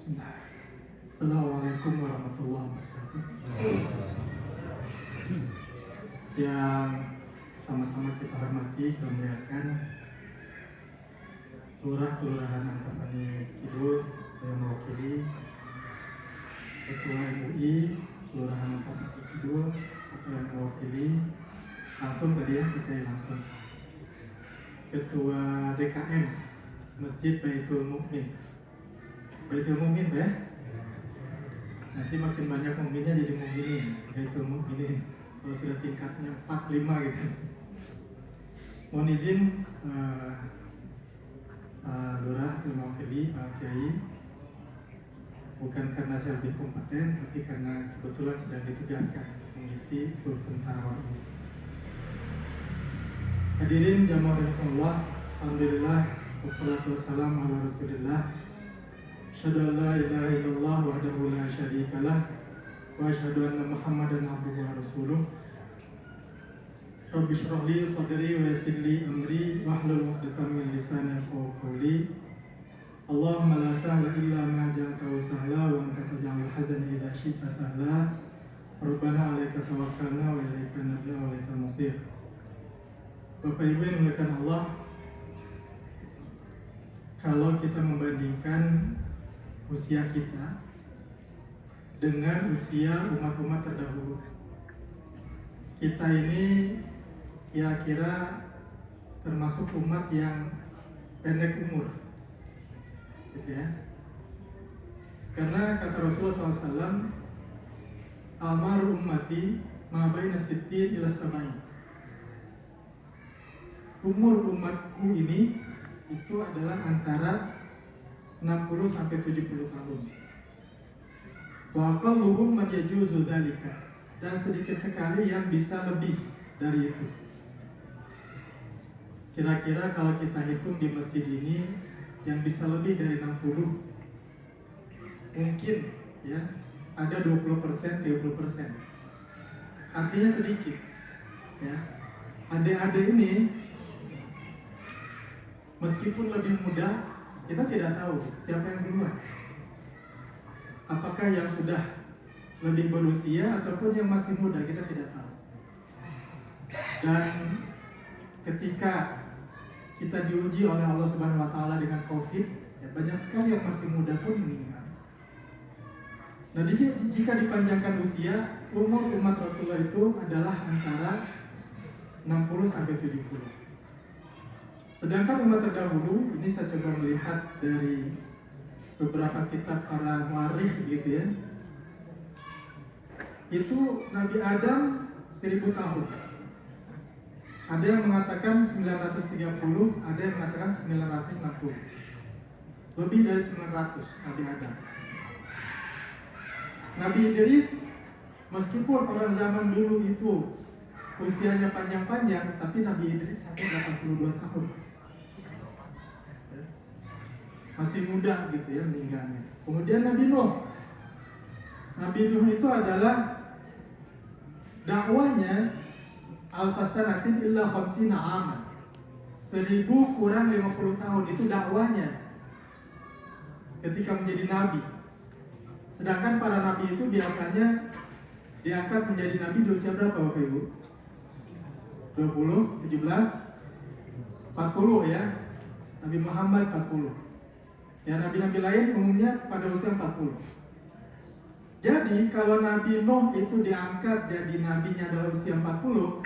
Bismillah. Assalamualaikum warahmatullahi wabarakatuh. Yang sama-sama kita hormati, kita muliakan Lurah Kelurahan Antapani Kidul yang mewakili Ketua MUI Kelurahan Antapani Kidul atau yang mewakili langsung tadi ya, kita langsung Ketua DKM Masjid Baitul Mukmin. Baitul Mukmin ya. Nanti makin banyak mukminnya jadi mukminin. Baitul Mukminin. Kalau sudah tingkatnya 4-5 gitu. Mohon izin Lurah atau mewakili Pak Kiai, bukan karena saya lebih kompeten, tapi karena kebetulan sedang ditugaskan untuk mengisi kultum tarawih ini. Hadirin jamaah Allah, alhamdulillah wassalatu wassalamu ala Rasulillah. Asyhadu an la ilaha illallah wahdahu la syarikalah wa asyhadu anna Muhammadan abduhu wa rasuluh. Rabbi shrah li sadri wa yassir li amri wahlul 'uqdatam min lisani yafqahu qawli. Allahumma la sahla illa ma ja'altahu sahla wa anta taj'alul hazana idza syi'ta sahla. Rabbana 'alaika tawakkalna wa ilaika anabna wa ilaikal masir. Bapak Ibu yang dimuliakan Allah, kalau kita membandingkan usia kita dengan usia umat-umat terdahulu, kita ini kira-kira termasuk umat yang pendek umur, gitu ya. Karena kata Rasulullah SAW, amar ummati ma baina sittin ila sab'in. Umur umatku ini itu adalah antara 60 sampai 70 tahun. Wa aqalluhum man yajuzu dzalika, dan sedikit sekali yang bisa lebih dari itu. Kira-kira kalau kita hitung di masjid ini yang bisa lebih dari 60 mungkin ya ada 20%, 30%. Artinya sedikit. Ya. Adik-adik ini meskipun lebih muda, kita tidak tahu siapa yang duluan. Apakah yang sudah lebih berusia ataupun yang masih muda, kita tidak tahu. Dan ketika kita diuji oleh Allah Subhanahu wa taala dengan Covid, ya banyak sekali yang masih muda pun meninggal. Nah, jika dipanjangkan usia, umur umat Rasulullah itu adalah antara 60 sampai 70. Sedangkan umat terdahulu, ini saya coba melihat dari beberapa kitab para muarikh gitu ya. Itu Nabi Adam 1000 tahun. Ada yang mengatakan 930, ada yang mengatakan 960. Lebih dari 900 Nabi Adam. Nabi Idris, meskipun orang zaman dulu itu usianya panjang-panjang, tapi Nabi Idris hanya 82 tahun. Masih muda gitu ya meninggalnya. Kemudian Nabi Nuh. Nabi Nuh itu adalah dakwahnya al-fasanatin illa khamsina aman. 1000 kurang 50 tahun itu dakwahnya ketika menjadi nabi. Sedangkan para nabi itu biasanya diangkat menjadi nabi di usia berapa Bapak Ibu? 20, 17, 40 ya. Nabi Muhammad 40. Ya, nabi-nabi lain umumnya pada usia 40. Jadi kalau Nabi Nuh itu diangkat jadi nabinya adalah usia 40,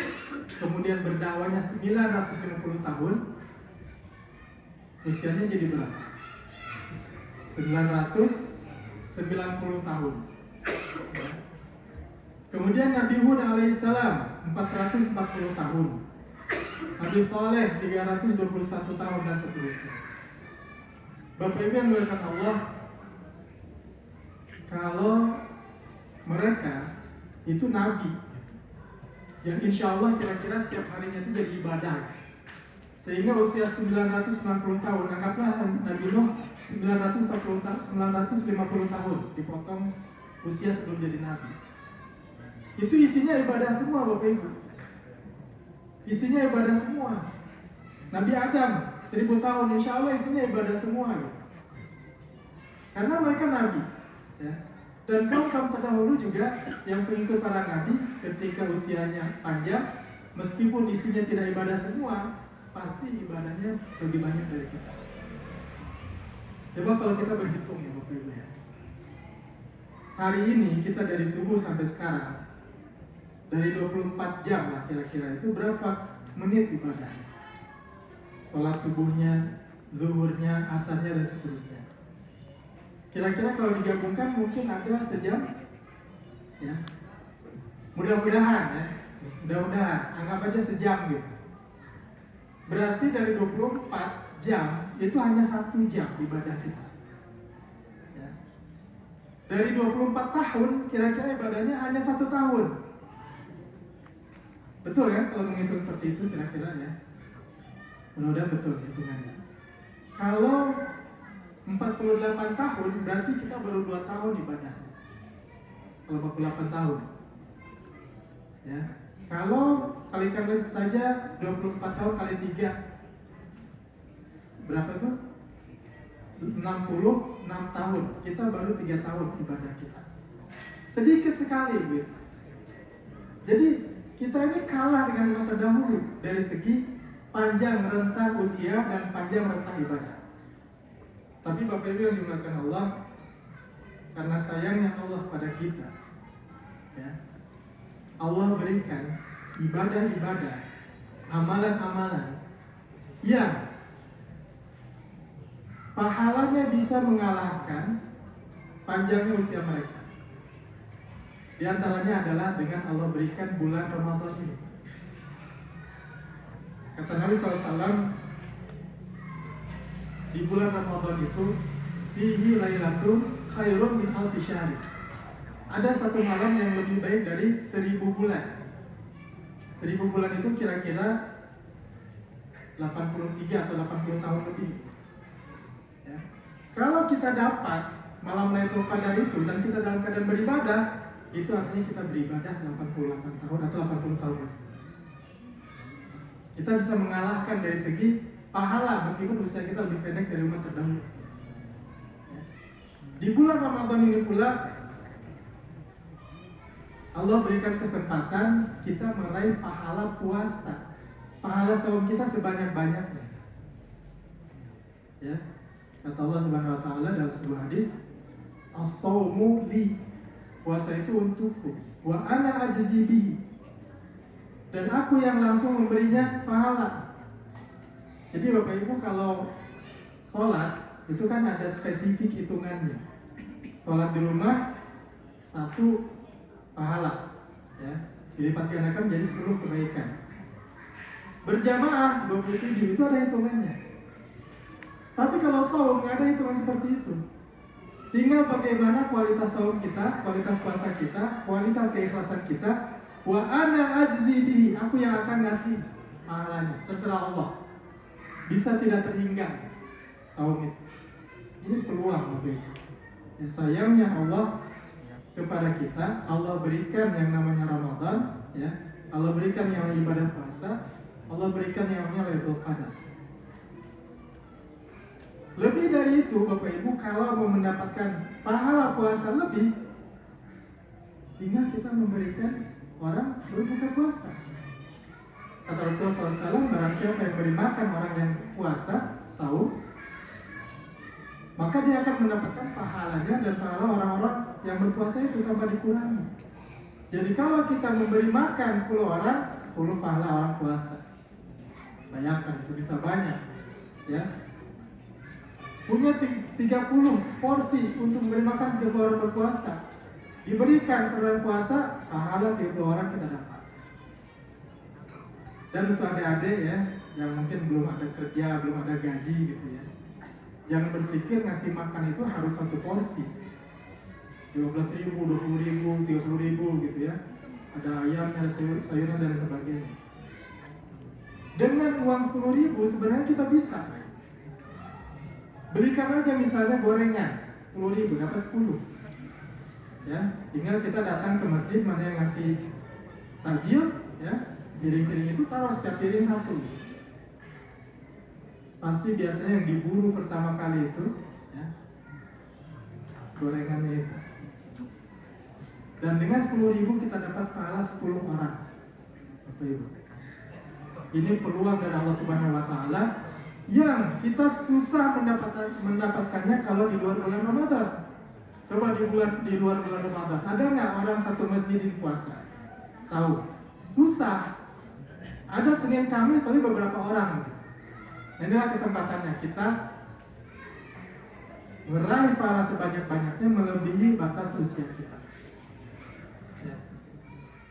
kemudian berdakwahnya 950 tahun, usianya jadi berapa? 990 tahun. Kemudian Nabi Hud alaihissalam 440 tahun. Nabi Saleh 321 tahun dan seterusnya. Bapak Ibu yang dimuliakan Allah, kalau mereka itu nabi yang insya Allah kira-kira setiap harinya itu jadi ibadah, sehingga usia 990 tahun, anggaplah Nabi Nuh 950 tahun dipotong usia sebelum jadi nabi. Itu isinya ibadah semua Bapak Ibu. Isinya ibadah semua. Nabi Adam 1000 tahun, insya Allah isinya ibadah semua. karena mereka nabi, ya. Dan kaum terdahulu juga yang pengikut para nabi ketika usianya panjang, meskipun isinya tidak ibadah semua, pasti ibadahnya lebih banyak dari kita. Coba kalau kita berhitung ya Bapak Ibu ya. Hari ini kita dari subuh sampai sekarang, dari 24 jam lah kira-kira, itu berapa menit ibadah? Sholat subuhnya, zuhurnya, asarnya, dan seterusnya. Kira-kira kalau digabungkan mungkin ada sejam, ya. Mudah-mudahan ya, mudah-mudahan, anggap aja sejam gitu. Berarti dari 24 jam itu hanya 1 jam ibadah kita. Ya. Dari 24 tahun kira-kira ibadahnya hanya 1 tahun. Betul kan kalau menghitung seperti itu kira-kira ya. Mudah-mudahan betul hitungannya. Kalau 48 tahun berarti kita baru 2 tahun ibadahnya. Kalau 48 tahun. Ya. Kalau kalikan saja 24 tahun kali 3 berapa itu? 66 tahun. Kita baru 3 tahun ibadah kita. Sedikit sekali gitu. Jadi kita ini kalah dengan umat terdahulu dari segi panjang rentang usia dan panjang rentang ibadah. Tapi Bapak Ibu yang dimuliakan Allah, karena sayangnya Allah pada kita, ya, Allah berikan ibadah-ibadah, amalan-amalan yang pahalanya bisa mengalahkan panjangnya usia mereka. Di antaranya adalah dengan Allah berikan bulan Ramadan ini. Kata Nabi SAW, di bulan Ramadan itu fihi lailatun khairun min alfi syahri. Ada satu malam yang lebih baik dari 1000 bulan. 1000 bulan itu kira-kira 83 atau 80 tahun lebih. Ya. Kalau kita dapat malam Lailatul Qadar itu dan kita dalam keadaan beribadah, itu artinya kita beribadah 88 tahun atau 80 tahun lebih. Kita bisa mengalahkan dari segi pahala meskipun usia kita lebih pendek dari umat terdahulu. Ya. Di bulan Ramadan ini pula Allah berikan kesempatan kita meraih pahala puasa, pahala saum kita sebanyak-banyaknya. Ya, kata Allah Subhanahu Wa Taala dalam sebuah hadis, as-saumu li, puasa itu untukku, wa ana ajzi bihi, dan aku yang langsung memberinya pahala. Jadi Bapak Ibu kalau sholat itu kan ada spesifik hitungannya. Sholat di rumah 1 pahala, ya, dilipat gandakan menjadi 10 kebaikan. Berjamaah 27 itu ada hitungannya. Tapi kalau saum nggak ada hitungan seperti itu. Tinggal bagaimana kualitas saum kita, kualitas puasa kita, kualitas keikhlasan kita. Wa ana ajzi bihi, aku yang akan ngasih pahalanya. Terserah Allah. Bisa tidak terhingga saum itu. Ini peluang Bapak Ibu. Ya, sayangnya Allah kepada kita, Allah berikan yang namanya Ramadan, ya, Allah berikan yang namanya ibadah puasa, Allah berikan yang namanya Lailatul Qadar. Lebih dari itu Bapak Ibu, kalau mau mendapatkan pahala puasa lebih, tinggal kita memberikan orang berbuka puasa. Kata Rasulullah SAW, barang siapa yang beri makan orang yang puasa, sahur, maka dia akan mendapatkan pahalanya dan pahala orang-orang yang berpuasa itu tanpa dikurangi. Jadi kalau kita memberi makan 10 orang, 10 pahala orang puasa. Bayangkan itu bisa banyak, ya. Punya 30 porsi untuk memberi makan 30 orang berpuasa. Diberikan per orang puasa, pahala 30 orang kita dapat. Dan untuk adik-adik ya, yang mungkin belum ada kerja, belum ada gaji gitu ya, jangan berpikir ngasih makan itu harus 1 porsi 15.000, 20.000, 30.000 gitu ya. Ada ayamnya, ada sayuran dan sebagainya. Dengan uang 10.000 sebenarnya kita bisa belikan aja misalnya gorengan 10.000 dapat 10. Ya, tinggal kita datang ke masjid, mana yang ngasih takjil, ya, piring-piring itu taruh setiap piring 1. Pasti biasanya yang diburu pertama kali itu, ya, gorengannya itu. Dan dengan 10.000 kita dapat pahala 10 orang. Bapak Ibu, ini peluang dari Allah Subhanahu wa Ta'ala yang kita susah mendapatkannya kalau di luar bulan Ramadan. Coba di luar bulan Ramadan, ada nggak orang satu masjid di puasa? Tahu? Susah. Ada Senin Kamis paling beberapa orang gitu. Nah, inilah kesempatannya kita meraih pahala sebanyak-banyaknya melebihi batas usia kita. Ya.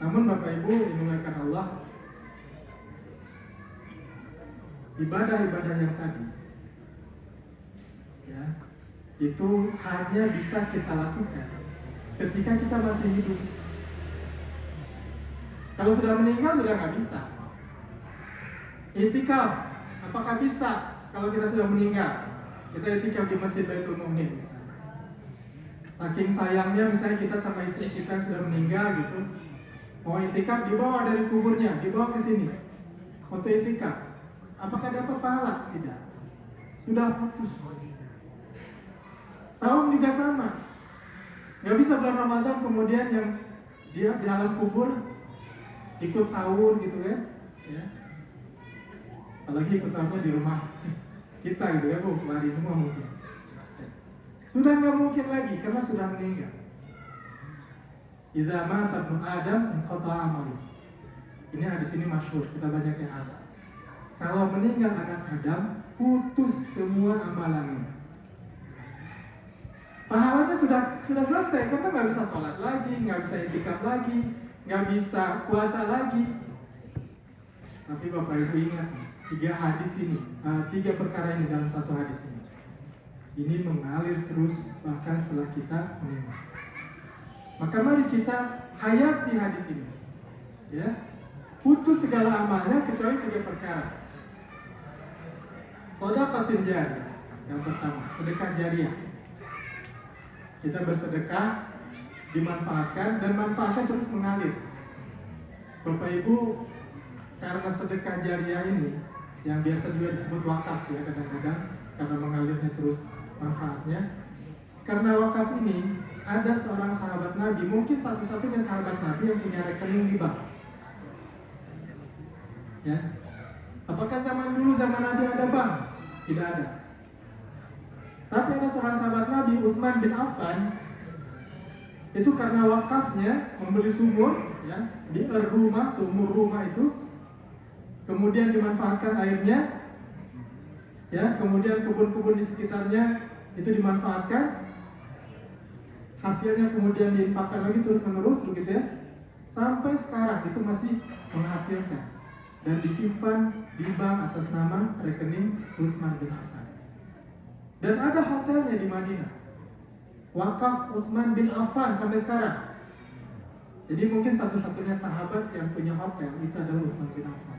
Namun Bapak Ibu dimuliakan Allah, ibadah-ibadah yang tadi, ya, itu hanya bisa kita lakukan ketika kita masih hidup. Kalau sudah meninggal sudah nggak bisa. I'tikaf, apakah bisa kalau kita sudah meninggal? Kita i'tikaf di Masjid Baitul Mu'min misalnya. Saking sayangnya misalnya kita sama istri kita sudah meninggal gitu, mau i'tikaf dibawa dari kuburnya, dibawa ke sini untuk i'tikaf. Apakah dapat pahala? Tidak. Sudah putus. Saum juga sama. Nggak bisa bulan Ramadan kemudian yang dia di alam kubur ikut sahur gitu kan? Ya. Apalagi ikut sahur di rumah kita gitu kan, lari semua mungkin. Sudah nggak mungkin lagi karena sudah meninggal. Idza mata ibnu Adam inqata'a amaluh. Ini hadis ini masyhur, kita banyak yang hafal. Kalau meninggal anak Adam, putus semua amalannya. Pahalanya sudah selesai, karena nggak bisa sholat lagi, nggak bisa i'tikaf lagi, nggak bisa puasa lagi. Tapi Bapak Ibu ingat, 3 perkara ini dalam satu hadis ini mengalir terus bahkan setelah kita meninggal. Maka mari kita hayati hadis ini, ya. Putus segala amalnya kecuali 3 perkara. Shadaqatin jariyah, yang pertama, sedekah jariah. Kita bersedekah, dimanfaatkan, dan manfaatnya terus mengalir. Bapak Ibu, karena sedekah jariah ini, yang biasa juga disebut wakaf ya kadang-kadang, karena mengalirnya terus manfaatnya. Karena wakaf ini, ada seorang sahabat Nabi, mungkin satu-satunya sahabat Nabi yang punya rekening di bank. Ya, apakah zaman dulu zaman Nabi ada bank? Tidak ada. Tapi ada seorang sahabat Nabi, Utsman bin Affan, itu karena wakafnya membeli sumur, ya, di rumah, sumur rumah itu, kemudian dimanfaatkan airnya, ya, kemudian kebun-kebun di sekitarnya itu dimanfaatkan, hasilnya kemudian diinfakkan lagi terus menerus begitu ya, sampai sekarang itu masih menghasilkan dan disimpan di bank atas nama rekening Utsman bin Affan. Dan ada hotelnya di Madinah, wakaf Utsman bin Affan sampai sekarang. Jadi mungkin satu-satunya sahabat yang punya hotel itu adalah Utsman bin Affan.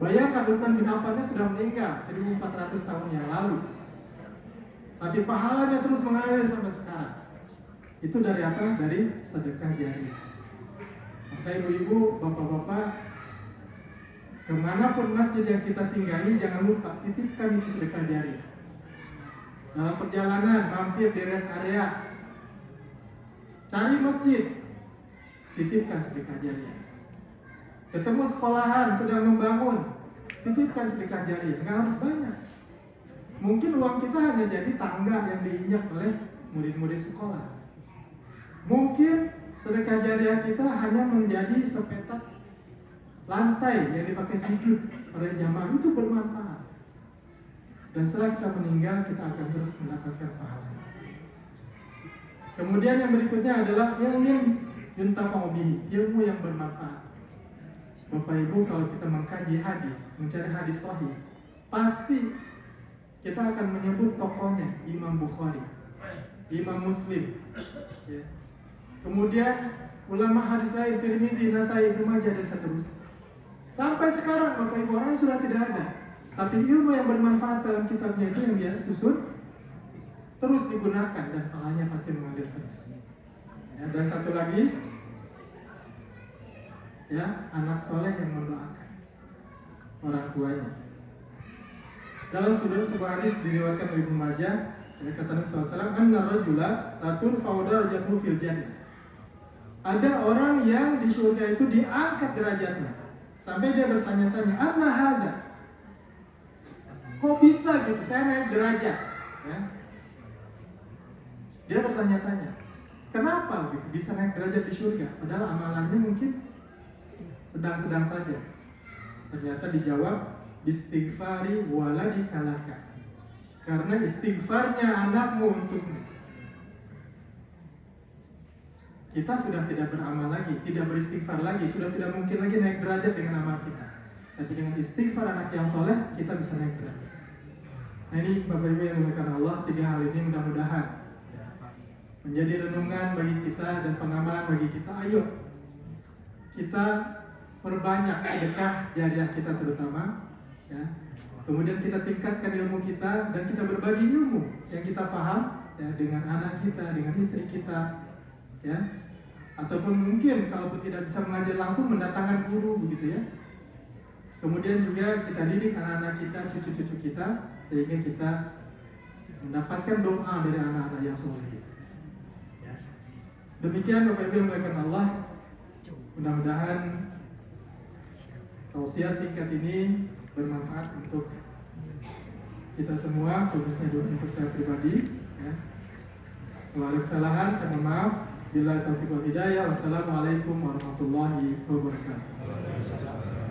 Bayangkan Utsman bin Affan sudah meninggal 1400 tahun yang lalu, tapi pahalanya terus mengalir sampai sekarang. Itu dari apa? Dari sedekah jariah. Maka ibu-ibu, bapak-bapak, kemanapun masjid yang kita singgahi, jangan lupa titipkan itu sedekah jariah. Dalam perjalanan mampir di rest area, cari masjid, titipkan sedekah jariah. Ketemu sekolahan sedang membangun, titipkan sedekah jariah. Nggak harus banyak. Mungkin uang kita hanya jadi tangga yang diinjak oleh murid-murid sekolah. Mungkin sedekah jariah kita hanya menjadi sepetak lantai yang dipakai sujud oleh jamaah, itu bermanfaat. Dan setelah kita meninggal, kita akan terus mendapatkan pahala. Kemudian yang berikutnya adalah ilmu yuntafa'u bihi, ilmu yang bermanfaat. Bapak Ibu, kalau kita mengkaji hadis, mencari hadis sahih, pasti kita akan menyebut tokohnya, Imam Bukhari, Imam Muslim, ya. Kemudian ulama hadis lain, Tirmidzi, Nasai, Ibnu Majah, dan seterusnya. Sampai sekarang Bapak Ibu, orang sudah tidak ada, tapi ilmu yang bermanfaat dalam kitabnya itu yang dia susun terus digunakan dan pahalanya pasti mengalir terus. Ya, dan satu lagi, ya, anak soleh yang mendoakan orang tuanya. Dalam sebuah hadis diriwayatkan oleh Ibnu Majah, Ya, kata Nabi SAW, anna rajula la turfa'u darajatuhu fil jannah. Ada orang yang di surga itu diangkat derajatnya sampai dia bertanya-tanya, anna hadza? Kok bisa gitu? Saya naik derajat. Ya. Dia bertanya-tanya, kenapa gitu bisa naik derajat di surga? Padahal amalannya mungkin sedang-sedang saja. Ternyata dijawab, istighfari waladikalaka. Karena istighfarnya anakmu untukmu. Kita sudah tidak beramal lagi, tidak beristighfar lagi, sudah tidak mungkin lagi naik derajat dengan amal kita. Tapi dengan istighfar anak yang soleh, kita bisa naik derajat. Nah ini Bapak Ibu yang dimuliakan Allah, 3 hal ini mudah-mudahan menjadi renungan bagi kita dan pengamalan bagi kita. Ayo kita perbanyak sedekah jariah kita terutama, ya. Kemudian kita tingkatkan ilmu kita dan kita berbagi ilmu yang kita paham, ya, dengan anak kita, dengan istri kita, ya. Ataupun mungkin kalaupun tidak bisa mengajar langsung, mendatangkan guru begitu ya. Kemudian juga kita didik anak-anak kita, cucu-cucu kita, sehingga kita mendapatkan doa dari anak-anak yang soleh itu. Ya. Demikian Bapak Ibu yang dimuliakan Allah. Mudah-mudahan tausiah singkat ini bermanfaat untuk kita semua, khususnya untuk saya pribadi. Ya. Kalau ada kesalahan, saya mohon maaf. Billahi taufiq wal hidayah. Wassalamualaikum warahmatullahi wabarakatuh.